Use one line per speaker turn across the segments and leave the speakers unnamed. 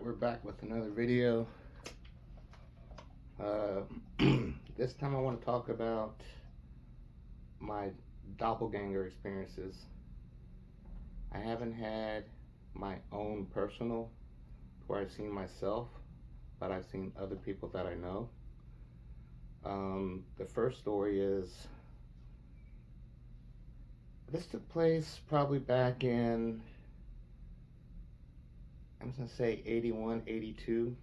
Alright, we're back with another video. This time I want to talk about my doppelganger experiences. I haven't had my own personal where I've seen myself, but I've seen other people that I know. The first story is, this took place probably back in, I'm just going to say 81, 82.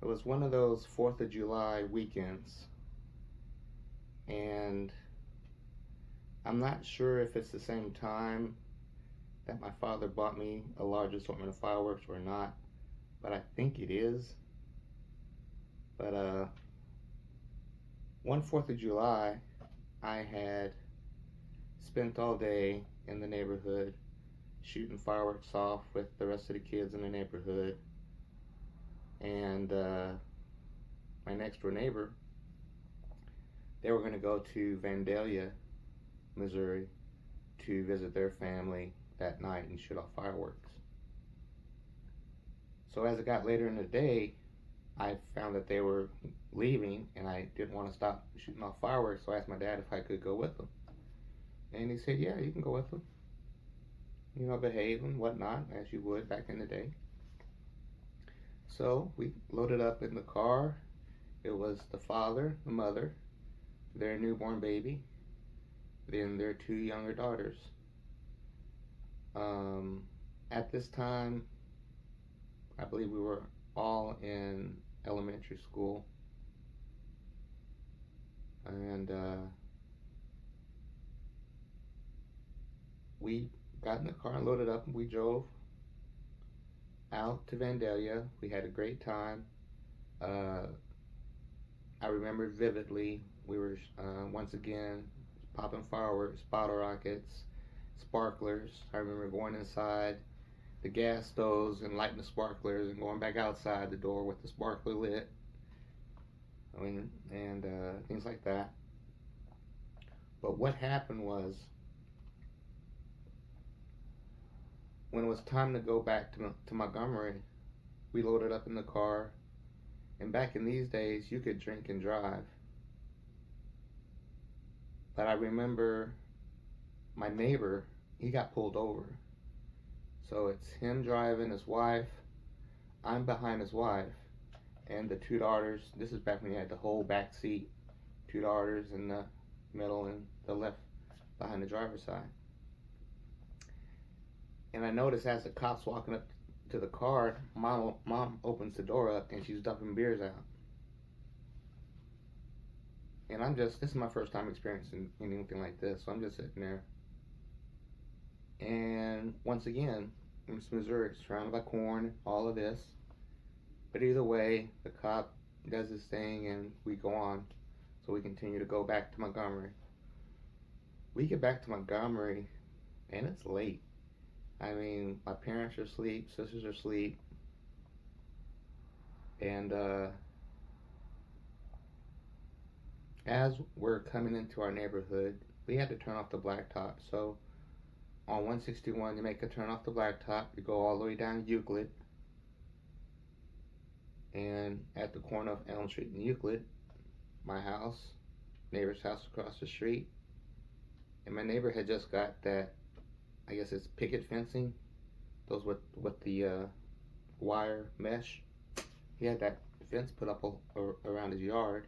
It was one of those 4th of July weekends. And I'm not sure if it's the same time that my father bought me a large assortment of fireworks or not, but I think it is. But one 4th of July, I had spent all day in the neighborhood shooting fireworks off with the rest of the kids in the neighborhood. And my next door neighbor, they were going to go to Vandalia, Missouri, to visit their family that night and shoot off fireworks. So as it got later in the day, I found that they were leaving, and I didn't want to stop shooting off fireworks, so I asked my dad if I could go with them. And he said, yeah, you can go with them. You know, behave and whatnot, as you would back in the day. So we loaded up in the car. It was the father, the mother, their newborn baby, then their 2 younger daughters. At this time, I believe we were all in elementary school. And we got in the car and loaded up, and we drove out to Vandalia. We had a great time. I remember vividly, we were once again popping fireworks, bottle rockets, sparklers. I remember going inside the gas stoves and lighting the sparklers and going back outside the door with the sparkler lit. And things like that. But what happened was, when it was time to go back to Montgomery, we loaded up in the car. And back in these days, you could drink and drive. But I remember my neighbor, he got pulled over. So it's him driving, his wife, I'm behind his wife, and the 2 daughters. This is back when you had the whole back seat, 2 daughters in the middle and the left behind the driver's side. And I noticed as the cops walking up to the car, mom opens the door up and she's dumping beers out. And this is my first time experiencing anything like this, so I'm just sitting there. And once again, it's Missouri, it's surrounded by corn, all of this. But either way, the cop does his thing and we go on. So we continue to go back to Montgomery. We get back to Montgomery and it's late. I mean, my parents are asleep, sisters are asleep. And as we're coming into our neighborhood, we had to turn off the blacktop. So on 161, you make a turn off the blacktop, you go all the way down Euclid. And at the corner of Elm Street and Euclid, my house, neighbor's house across the street. And my neighbor had just got that, I guess it's picket fencing, those with the wire mesh. He had that fence put up around his yard,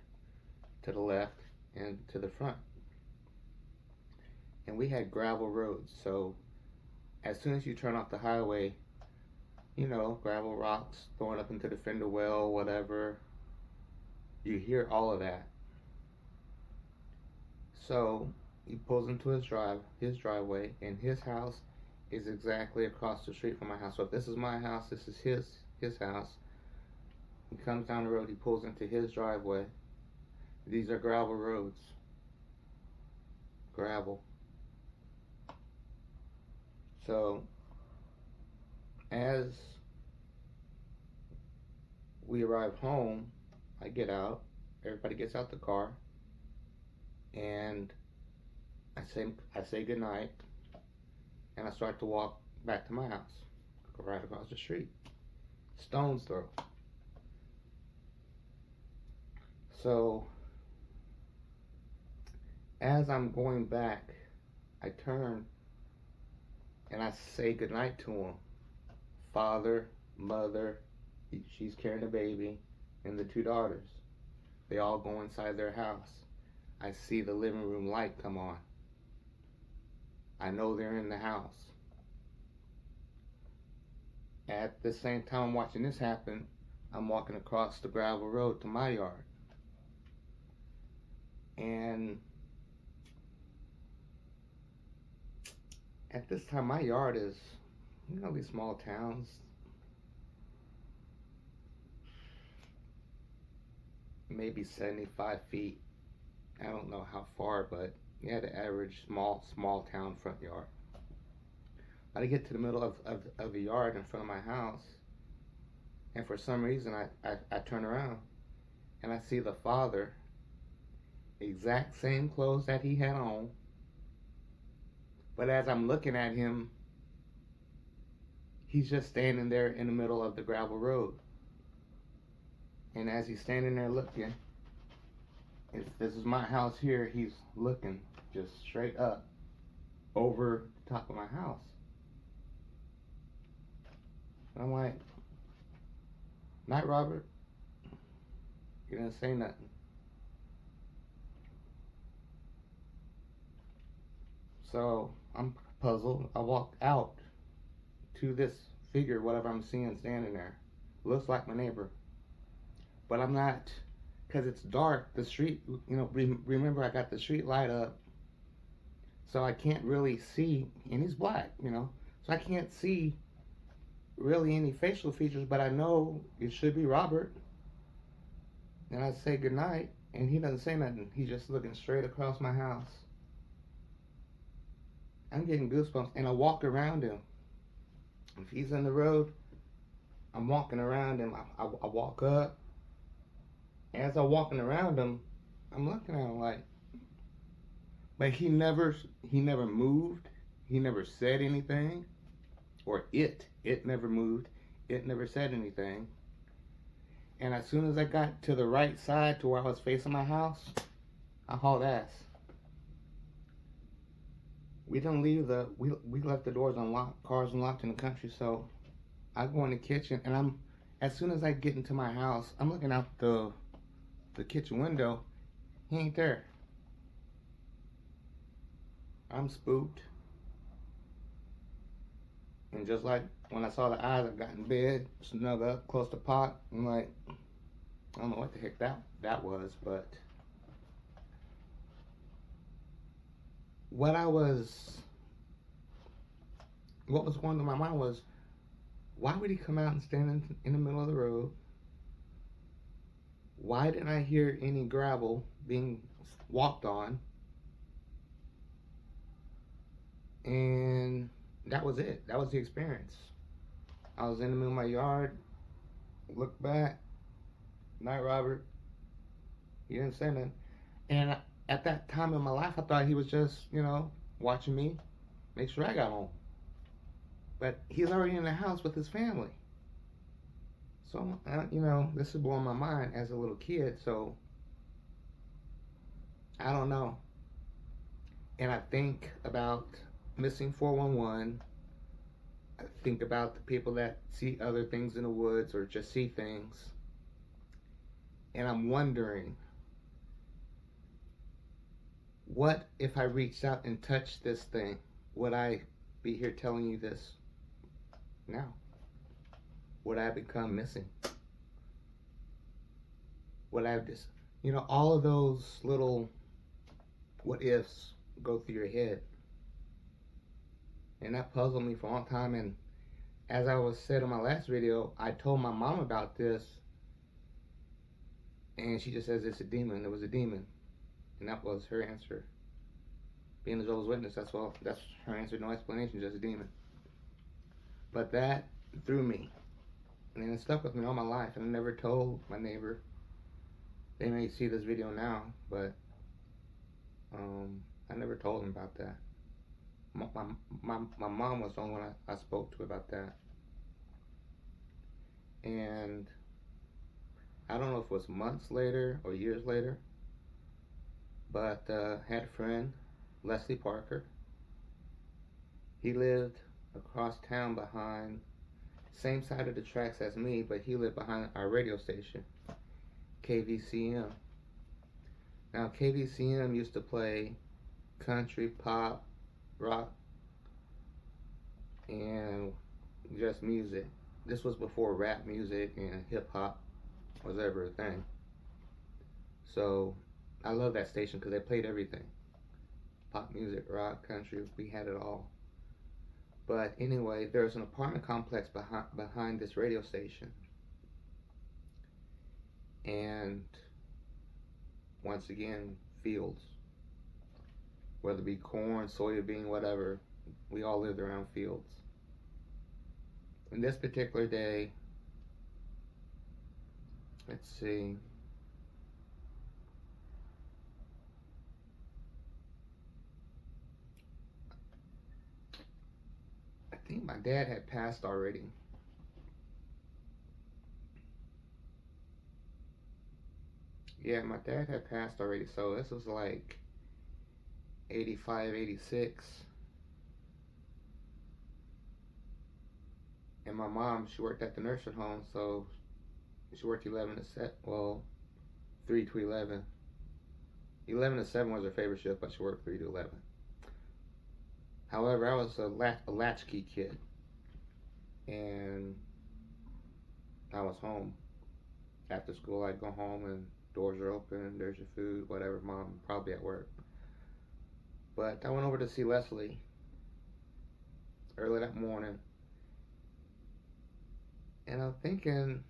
to the left and to the front. And we had gravel roads, so as soon as you turn off the highway, you know, gravel rocks throwing up into the fender well, whatever, you hear all of that. So he pulls into his driveway, and his house is exactly across the street from my house. So if this is my house, this is his house. He comes down the road, he pulls into his driveway. These are gravel roads. Gravel. So as we arrive home, I get out, everybody gets out the car, and I say goodnight, and I start to walk back to my house, go right across the street. stone's throw. So as I'm going back, I turn and I say goodnight to him. Father, mother, she's carrying a baby, and the two daughters. They all go inside their house. I see the living room light come on. I know they're in the house. At the same time I'm watching this happen, I'm walking across the gravel road to my yard. And at this time, my yard is, these small towns, maybe 75 feet. I don't know how far, but yeah, the average small town front yard. But I get to the middle of the yard in front of my house, and for some reason I turn around and I see the father, exact same clothes that he had on, but as I'm looking at him, he's just standing there in the middle of the gravel road. And as he's standing there looking, if this is my house here, he's looking just straight up over the top of my house. And I'm like, "Night, Robert." He didn't say nothing. So I'm puzzled. I walk out to this figure, whatever I'm seeing standing there. Looks like my neighbor. But I'm not, because it's dark, the street, remember I got the street light up, so I can't really see, and he's black, so I can't see really any facial features, but I know it should be Robert. And I say goodnight, and he doesn't say nothing. He's just looking straight across my house. I'm getting goosebumps, and I walk around him. If he's in the road, I'm walking around him. I walk up. As I'm walking around him, I'm looking at him like, but he never moved. He never said anything, or it never moved. It never said anything. And as soon as I got to the right side to where I was facing my house, I hauled ass. We didn't leave we left the doors unlocked, cars unlocked in the country. So I go in the kitchen, and as soon as I get into my house, I'm looking out the kitchen window. He ain't there. I'm spooked. And just like when I saw the eyes, I got in bed, snug up close to Pop. I'm like, I don't know what the heck that was, but what was going through my mind was, why would he come out and stand in the middle of the road? Why didn't I hear any gravel being walked on? And that was it. That was the experience. I was in the middle of my yard, looked back, "Night, Robert." He didn't say nothing. And at that time in my life, I thought he was just, watching me, make sure I got home. But he's already in the house with his family. So, this is blowing my mind as a little kid, so I don't know. And I think about missing 411. I think about the people that see other things in the woods or just see things. And I'm wondering, what if I reached out and touched this thing? Would I be here telling you this now? Would I become missing? Would I just, all of those little what ifs go through your head. And that puzzled me for a long time. And as I was said in my last video, I told my mom about this, and she just says it's a demon. It was a demon. And that was her answer. Being a Jehovah's Witness, that's her answer. No explanation, just a demon. But that threw me. And it stuck with me all my life. And I never told my neighbor. They may see this video now, but I never told him about that. My mom was the only one I spoke to about that. And I don't know if it was months later or years later, but had a friend, Leslie Parker. He lived across town behind, same side of the tracks as me, but he lived behind our radio station, KVCM. Now, KVCM used to play country, pop, rock, and just music. This was before rap music and hip hop was ever a thing. So I love that station because they played everything: pop music, rock, country. We had it all. But anyway, there's an apartment complex behind this radio station, and once again, fields. Whether it be corn, soybean, whatever, we all lived around fields. And this particular day, let's see, I think my dad had passed already. Yeah, my dad had passed already, so this was like 85, 86. And my mom, she worked at the nursing home, so she worked 11 to 7, well, 3 to 11. 11 to 7 was her favorite shift, but she worked 3 to 11. However, I was a latchkey kid, and I was home. After school, I'd go home, and doors are open, there's your food, whatever. Mom probably at work. But I went over to see Leslie early that morning, and I'm thinking,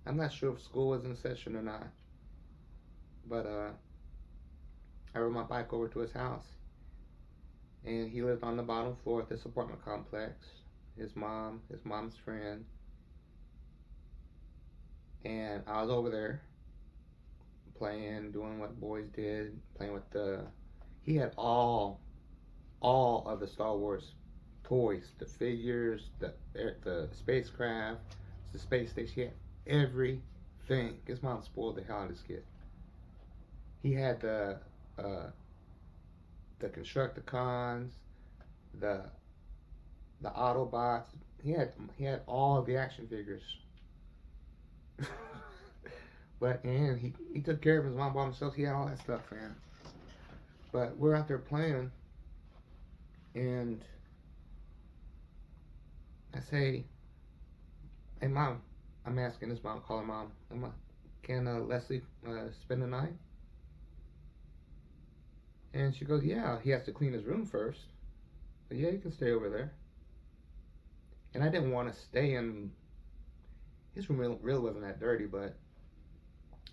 I'm not sure if school was in session or not, but I rode my bike over to his house, and he lived on the bottom floor of this apartment complex. His mom's friend, and I was over there playing, doing what boys did, playing with he had all of the Star Wars toys, the figures, the spacecraft, the space station. He had everything. His mom spoiled the hell out of this kid. He had the Constructicons, the Autobots. He had all of the action figures. And he took care of his mom by himself. He had all that stuff, man. But we're out there playing, and I say, "Hey, Mom," I'm asking his mom, call her Mom, "Can Leslie spend the night?" And she goes, "Yeah, he has to clean his room first. But yeah, you can stay over there." And I didn't want to stay in his room. Really wasn't that dirty, but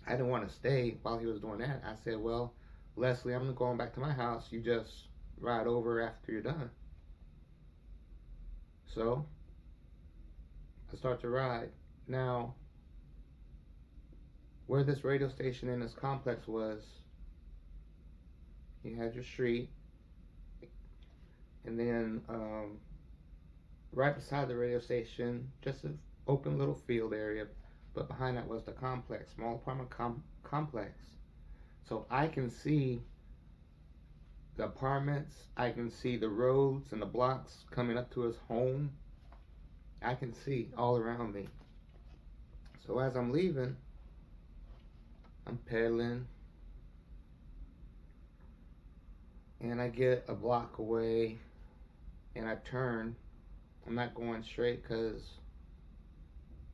I didn't want to stay while he was doing that. I said, "Well, Leslie, I'm going back to my house. You just ride over after you're done." So I start to ride. Now, where this radio station in this complex was, you had your street, and then right beside the radio station, just an open little field area, but behind that was the complex, small apartment complex. So I can see the apartments, I can see the roads and the blocks coming up to his home. I can see all around me. So as I'm leaving, I'm pedaling, and I get a block away, and I turn. I'm not going straight because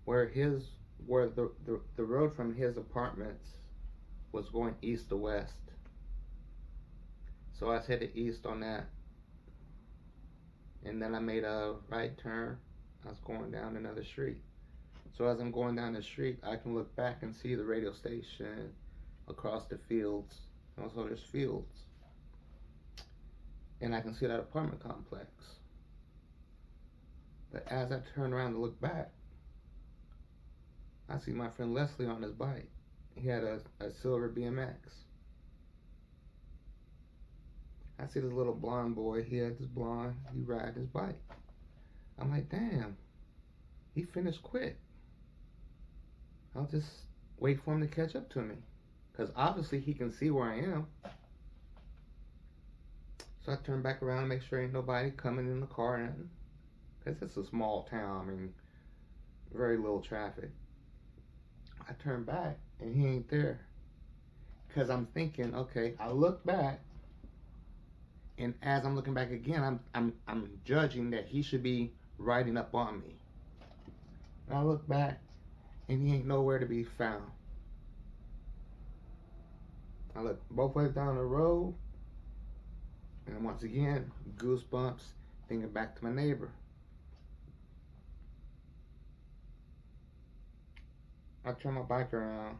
where the road from his apartments was going east to west. So I was headed east on that, and then I made a right turn. I was going down another street. So as I'm going down the street, I can look back and see the radio station across the fields. Also, there's fields, and I can see that apartment complex. But as I turn around to look back, I see my friend Leslie on his bike. He had a silver BMX. I see this little blonde boy. He had this blonde. He ride his bike. I'm like, damn. he finished quick. I'll just wait for him to catch up to me. Because obviously he can see where I am. So I turn back around and make sure ain't nobody coming in the car or nothing. Because it's a small town. I mean, very little traffic. I turn back and he ain't there. Because I'm thinking, okay, I look back. And as I'm looking back again, I'm judging that he should be riding up on me. And I look back and he ain't nowhere to be found. I look both ways down the road, and once again, goosebumps, thinking back to my neighbor. I turn my bike around,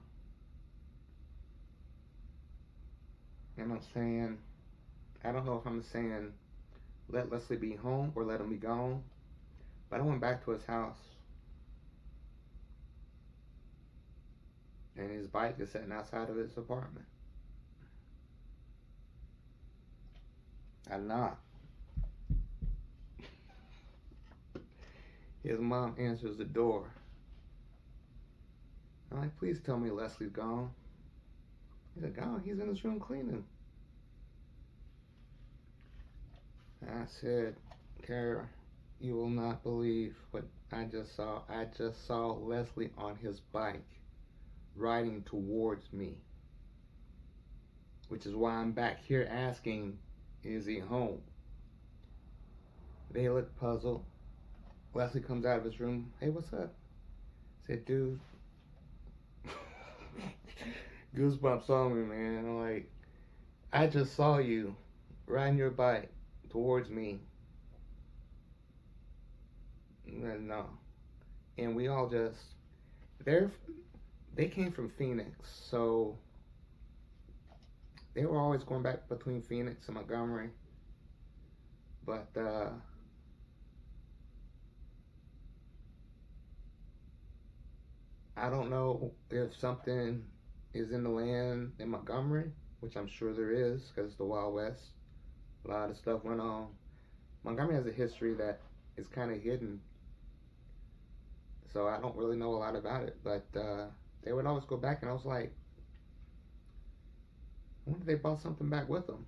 and I'm saying, I don't know if I'm saying, let Leslie be home or let him be gone, but I went back to his house, and his bike is sitting outside of his apartment. I knock. His mom answers the door. I'm like, please tell me Leslie's gone. He's like, gone? He's in his room cleaning. And I said, Kara, you will not believe what I just saw. I just saw Leslie on his bike riding towards me. Which is why I'm back here asking, is he home? They look puzzled. Leslie comes out of his room. Hey, what's up? I said, dude. Goosebumps on me, man. I'm like, I just saw you riding your bike towards me. No. And we all just, they came from Phoenix, so they were always going back between Phoenix and Montgomery. But I don't know if something is in the land in Montgomery, which I'm sure there is because it's the Wild West. A lot of stuff went on. Montgomery has a history that is kind of hidden, so I don't really know a lot about it. But they would always go back, and I was like, I wonder if they brought something back with them.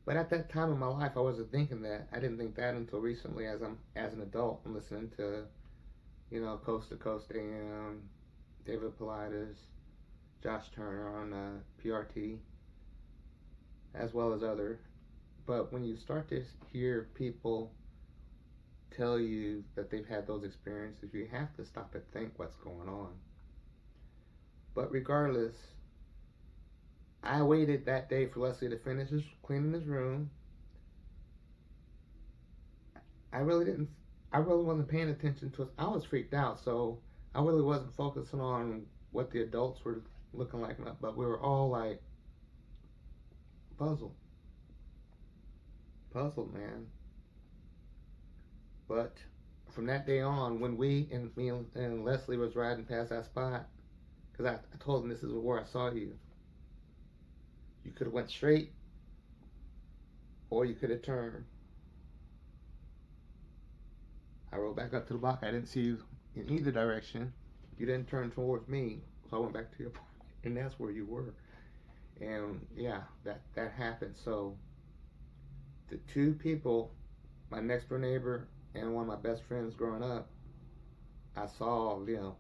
But at that time in my life, I wasn't thinking that. I didn't think that until recently, as an adult, I'm listening to, Coast to Coast AM, David Paulides, Josh Turner on PRT, as well as other. But when you start to hear people tell you that they've had those experiences, you have to stop and think what's going on. But regardless, I waited that day for Leslie to finish cleaning his room. I really wasn't paying attention to it. I was freaked out, so I really wasn't focusing on what the adults were looking like, but we were all like puzzled, man. But from that day on, when me and Leslie was riding past that spot, because I told him, this is where I saw you. You could have went straight, or you could have turned. I rode back up to the block. I didn't see you in either direction. You didn't turn towards me, so I went back to your apartment, and that's where you were. And yeah, that happened. So the two people, my next door neighbor and one of my best friends growing up, I saw them.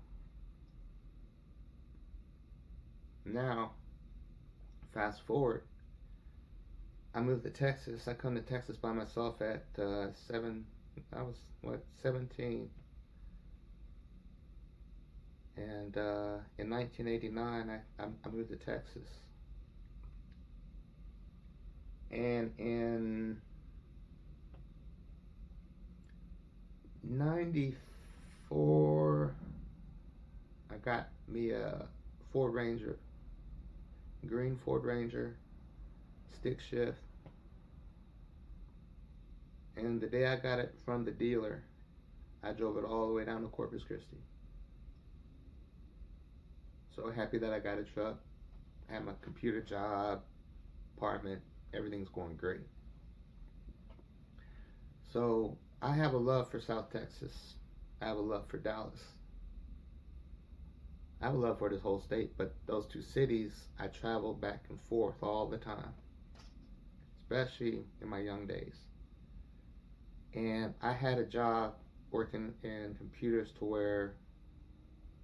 Now, fast forward, I moved to Texas. I come to Texas by myself at 17. And in 1989, I moved to Texas. And in 94, I got me a Ford Ranger, green Ford Ranger, stick shift. And the day I got it from the dealer, I drove it all the way down to Corpus Christi. So happy that I got a truck. I had my computer job, apartment, everything's going great. So I have a love for South Texas. I have a love for Dallas. I have a love for this whole state, but those two cities, I traveled back and forth all the time, especially in my young days. And I had a job working in computers to where,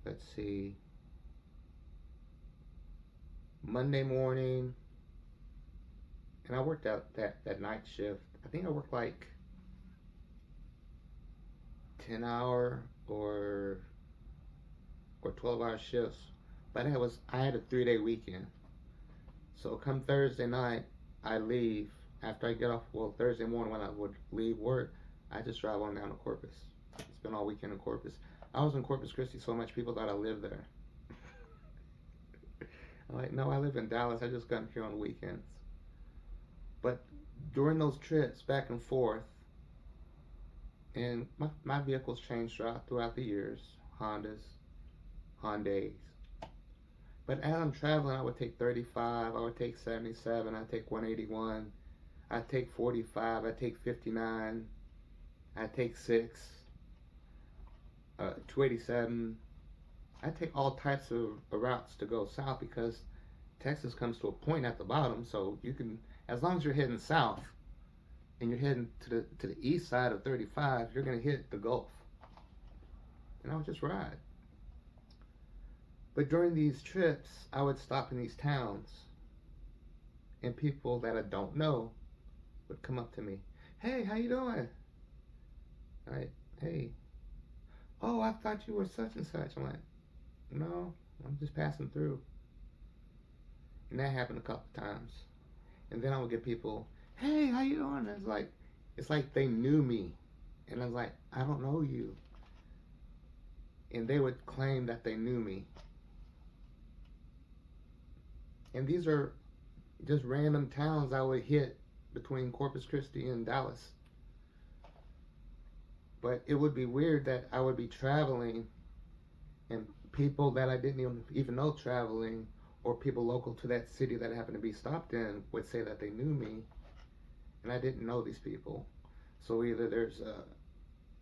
let's see, Monday morning, and I worked out that night shift. I think I worked like 10-hour or 12-hour shifts. But I had a 3-day weekend. So come Thursday night, I leave. After I get off, well, Thursday morning when I would leave work, I just drive on down to Corpus. Spend all weekend in Corpus. I was in Corpus Christi so much people thought I lived there. I'm like, no, I live in Dallas. I just got here on the weekends. But during those trips back and forth, and my vehicles changed throughout the years, Hyundais. But as I'm traveling, I would take 35, I would take 77, I'd take 181, I'd take 45, I'd take 59, I'd take 6, 287. I'd take all types of routes to go south because Texas comes to a point at the bottom, so you can, as long as you're heading south and you're heading to the east side of 35, you're going to hit the Gulf. And I would just ride. But during these trips, I would stop in these towns, and people that I don't know would come up to me. Hey, how you doing? Hey. Oh, I thought you were such and such. I'm like, no, I'm just passing through. And that happened a couple times. And then I would get people, hey, how you doing? And it's like they knew me. And I was like, I don't know you. And they would claim that they knew me. And these are just random towns I would hit between Corpus Christi and Dallas. But it would be weird that I would be traveling and people that I didn't even know traveling, or people local to that city that I happened to be stopped in, would say that they knew me, and I didn't know these people. So either there's a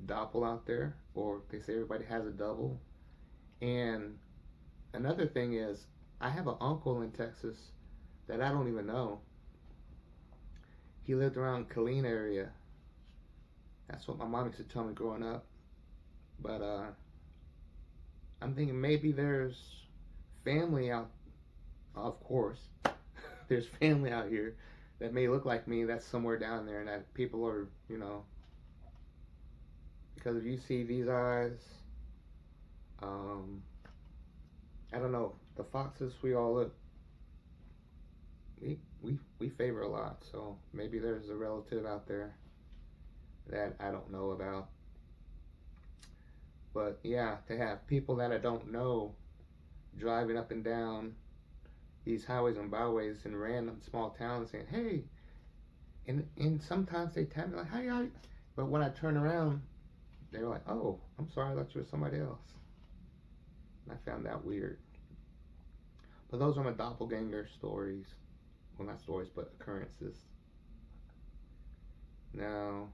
doppel out there, or they say everybody has a double. And another thing is, I have an uncle in Texas that I don't even know. He lived around Killeen area. That's what my mom used to tell me growing up. But I'm thinking maybe there's family out. Of course, there's family out here that may look like me that's somewhere down there, and that people are, because if you see these eyes, I don't know, the foxes we all look, we favor a lot, so maybe there's a relative out there that I don't know about. But yeah, to have people that I don't know driving up and down these highways and byways in random small towns saying, hey, and sometimes they tell me like, hey, how you? But when I turn around, they're like, oh, I'm sorry, I thought you were somebody else. And I found that weird. But those are my doppelganger stories. Well, not stories, but occurrences. Now,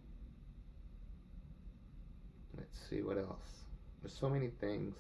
let's see what else. There's so many things.